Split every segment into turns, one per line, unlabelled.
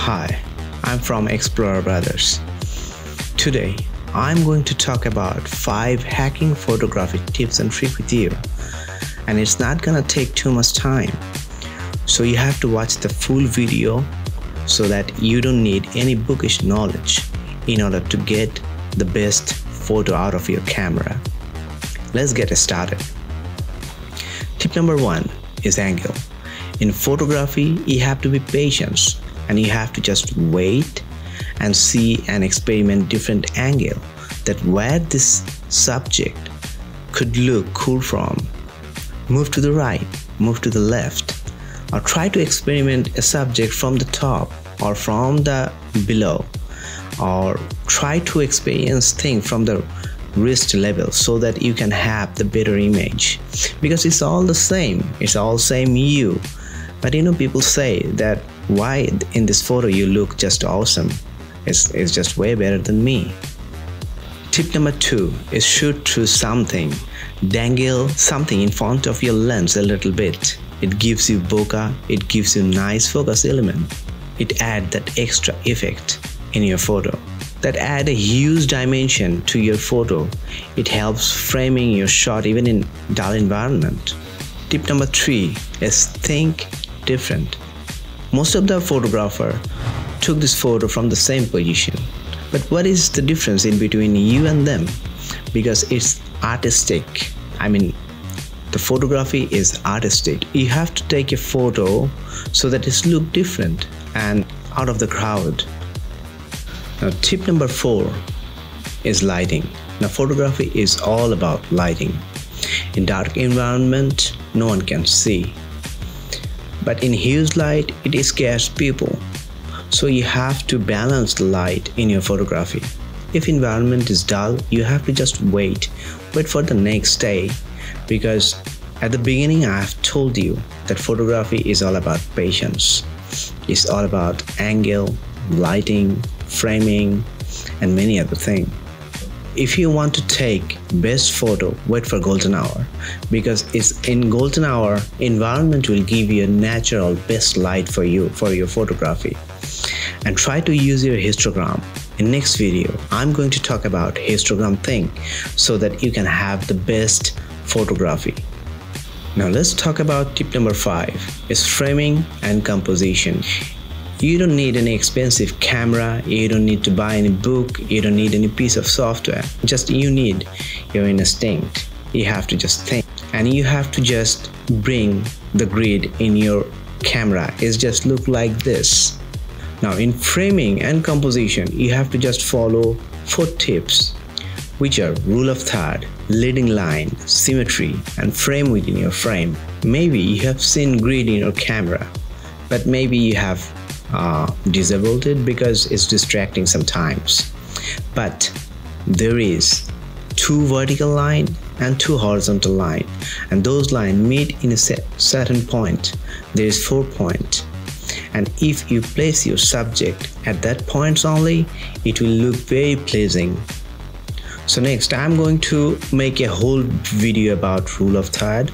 Hi, I'm from Explorer Brothers. Today, I'm going to talk about 5 hacking photography tips and tricks with you. And it's not gonna take too much time. So you have to watch the full video so that you don't need any bookish knowledge in order to get the best photo out of your camera. Let's get started. Tip number 1 is angle. In photography, you have to be patient and you have to just wait and see and experiment different angle that where this subject could look cool from. Move to the right, move to the left, or try to experiment a subject from the top or from the below, or try to experience things from the wrist level so that you can have the better image, because it's all the same, it's all same you. But people say that why in this photo you look just awesome, it's just way better than me. Tip number 2 is shoot through something. Dangle something in front of your lens a little bit. It gives you bokeh, it gives you nice focus element. It adds that extra effect in your photo. That add a huge dimension to your photo. It helps framing your shot even in dull environment. Tip number 3 is think different. Most of the photographer took this photo from the same position. But what is the difference in between you and them? Because it's artistic. The photography is artistic. You have to take a photo so that it looks different and out of the crowd. Now, tip number 4 is lighting. Now, photography is all about lighting. In dark environment, no one can see. But in huge light, it scares people. So you have to balance the light in your photography. If environment is dull, you have to just wait for the next day, because at the beginning I have told you that photography is all about patience. It's all about angle, lighting, framing, and many other things. If you want to take best photo, wait for golden hour, because it's in golden hour environment will give you a natural best light for your photography. And try to use your histogram. In next video, I'm going to talk about histogram thing so that you can have the best photography. Now let's talk about tip number 5 is framing and composition. You don't need any expensive camera, you don't need to buy any book, you don't need any piece of software. Just you need your instinct. You have to just think, and you have to just bring the grid in your camera. It's just look like this. Now in framing and composition, you have to just follow 4 tips, which are rule of third, leading line, symmetry, and frame within your frame. Maybe you have seen grid in your camera, but maybe you have disabled it because it's distracting sometimes. But there is 2 vertical line and 2 horizontal line, and those lines meet in a certain point. There is 4 points. And if you place your subject at that points only, it will look very pleasing. So next, I'm going to make a whole video about rule of third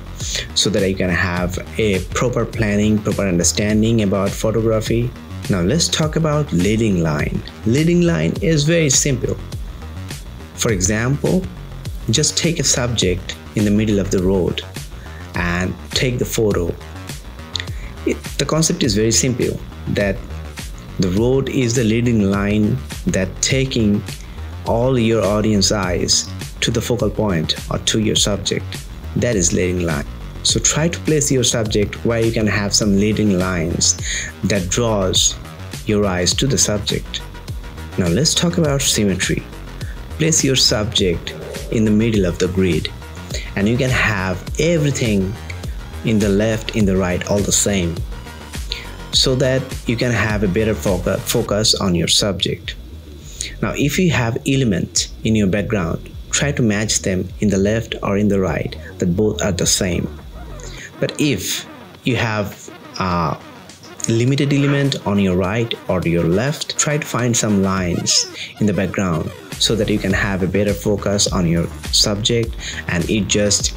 so that I can have a proper planning, proper understanding about photography. Now let's talk about leading line. Leading line is very simple. For example, just take a subject in the middle of the road and take the photo. The concept is very simple, that the road is the leading line that taking all your audience eyes to the focal point or to your subject. That is leading line. So try to place your subject where you can have some leading lines that draws your eyes to the subject. Now let's talk about symmetry. Place your subject in the middle of the grid and you can have everything in the left, in the right, all the same, so that you can have a better focus on your subject. Now if you have element in your background, try to match them in the left or in the right, that both are the same. But if you have a limited element on your right or your left, try to find some lines in the background so that you can have a better focus on your subject, and it just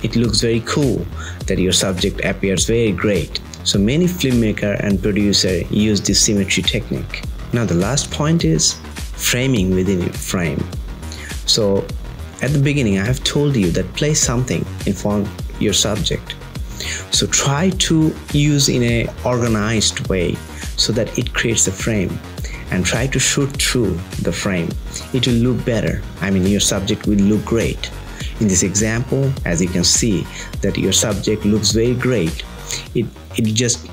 it looks very cool, that your subject appears very great. So many filmmaker and producer use this symmetry technique. Now the last point is framing within a frame. So at the beginning, I have told you that place something in front of your subject. So try to use in a organized way so that it creates a frame, and try to shoot through the frame. It will look better. Your subject will look great. In this example, as you can see, that your subject looks very great. It just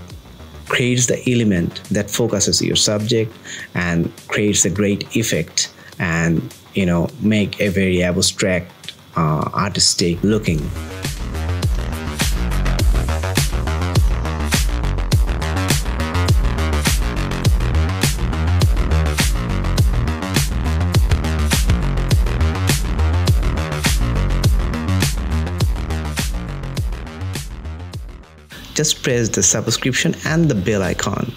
creates the element that focuses your subject and creates a great effect, and make a very abstract, artistic looking. Just press the subscription and the bell icon